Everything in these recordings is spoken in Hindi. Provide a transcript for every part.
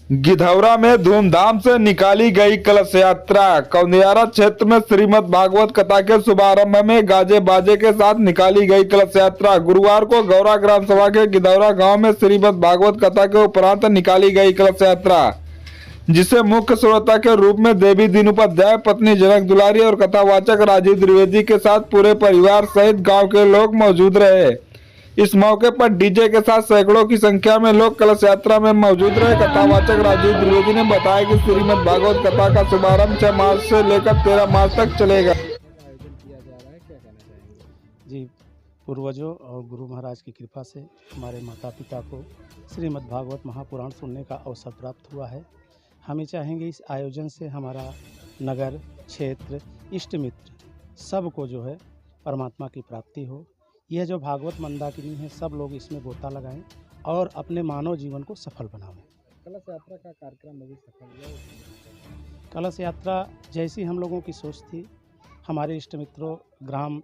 गिधौरा में धूमधाम से निकाली गई कलश यात्रा। कौंदियारा क्षेत्र में श्रीमद् भागवत कथा के शुभारंभ में गाजे बाजे के साथ निकाली गई कलश यात्रा। गुरुवार को गौरा ग्राम सभा के गिधौरा गांव में श्रीमद् भागवत कथा के उपरांत निकाली गई कलश यात्रा, जिसे मुख्य श्रोता के रूप में देवी दीन उपाध्याय, पत्नी जनक दुलारी और कथावाचक राजीव द्विवेदी के साथ पूरे परिवार सहित गाँव के लोग मौजूद रहे। इस मौके पर डीजे के साथ सैकड़ों की संख्या में लोग कलश यात्रा में मौजूद रहे। कथावाचक राजीव द्विवेदी ने बताया कि श्रीमद् भागवत कथा का शुभारंभ 6 मार्च से लेकर 13 मार्च तक चलेगा। आयोजन किया जा रहा है, क्या कहना चाहेंगे? जी, पूर्वजों और गुरु महाराज की कृपा से हमारे माता पिता को श्रीमद् भागवत महापुराण सुनने का अवसर प्राप्त हुआ है। हमें चाहेंगे इस आयोजन से हमारा नगर, क्षेत्र, इष्ट मित्र सबको जो है परमात्मा की प्राप्ति हो। यह जो भागवत मंदाकिनी है, सब लोग इसमें गोता लगाएं और अपने मानव जीवन को सफल बनावें। कलश यात्रा का कार्यक्रम अभी सफल हुआ। कलश यात्रा जैसी हम लोगों की सोच थी, हमारे इष्ट मित्रों ग्राम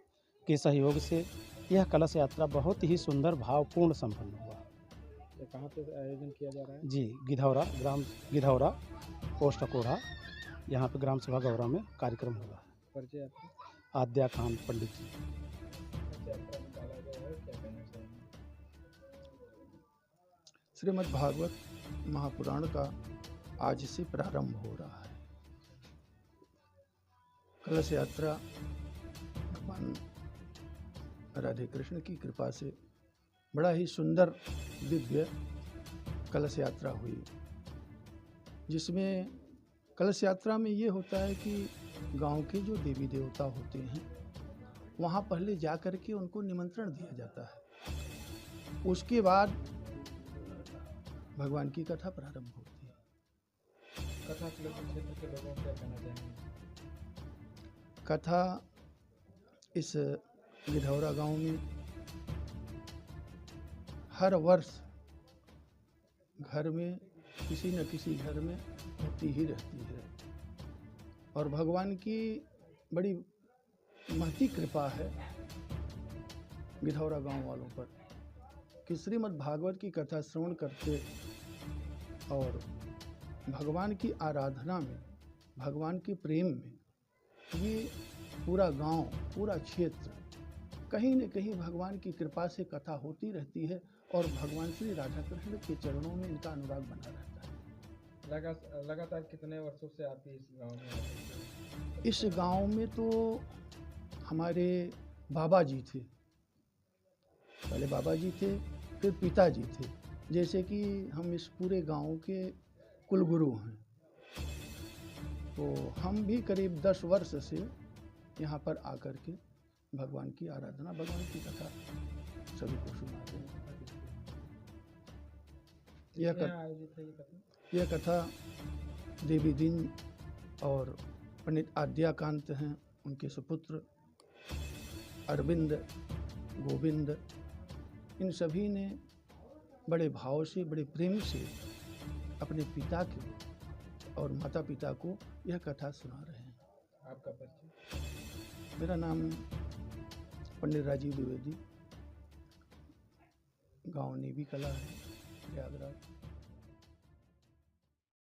के सहयोग से यह कलश यात्रा बहुत ही सुंदर भावपूर्ण संपन्न हुआ। तो कहाँ पे आयोजन किया जा रहा है? जी, गिधौरा ग्राम, गिधौरा पोस्ट अकोढ़ा, यहाँ पे ग्राम सभा गौरा में कार्यक्रम हुआ। परिचय आपका? आद्याकांत पंडित जी। श्रीमद् भागवत महापुराण का आज से प्रारंभ हो रहा है। कलश यात्रा भगवान राधे कृष्ण की कृपा से बड़ा ही सुंदर दिव्य कलश यात्रा हुई, जिसमें कलश यात्रा में ये होता है कि गांव के जो देवी देवता होते हैं वहाँ पहले जा कर के उनको निमंत्रण दिया जाता है। उसके बाद भगवान की कथा प्रारंभ होती है। कथा के क्षेत्र के लोगों को क्या कहना चाहेंगे? कथा इस गिधौरा गांव में हर वर्ष घर में किसी न किसी घर में होती ही रहती है और भगवान की बड़ी महती कृपा है गिधौरा गांव वालों पर कि श्रीमद् भागवत की कथा श्रवण करते और भगवान की आराधना में, भगवान के प्रेम में ये पूरा गांव, पूरा क्षेत्र कहीं न कहीं भगवान की कृपा से कथा होती रहती है और भगवान श्री राधा कृष्ण के चरणों में इनका अनुराग बना रहता है। लगातार कितने वर्षों से आप इस गांव में? इस गांव में तो हमारे बाबा जी थे, पहले बाबा जी थे, फिर पिताजी थे। जैसे कि हम इस पूरे गांव के कुलगुरु हैं, तो हम भी करीब 10 वर्ष से यहाँ पर आकर के भगवान की आराधना, भगवान की कथा सभी को सुना रहे हैं। यह कथा देवी दीन और पंडित आद्याकांत हैं, उनके सुपुत्र अरविंद, गोविंद, इन सभी ने बड़े भाव से, बड़े प्रेम से अपने पिता के और माता पिता को यह कथा सुना रहे हैं। आपका परिचय? मेरा नाम पंडित राजीव द्विवेदी, गांव नेवी कला है, प्रयागराज।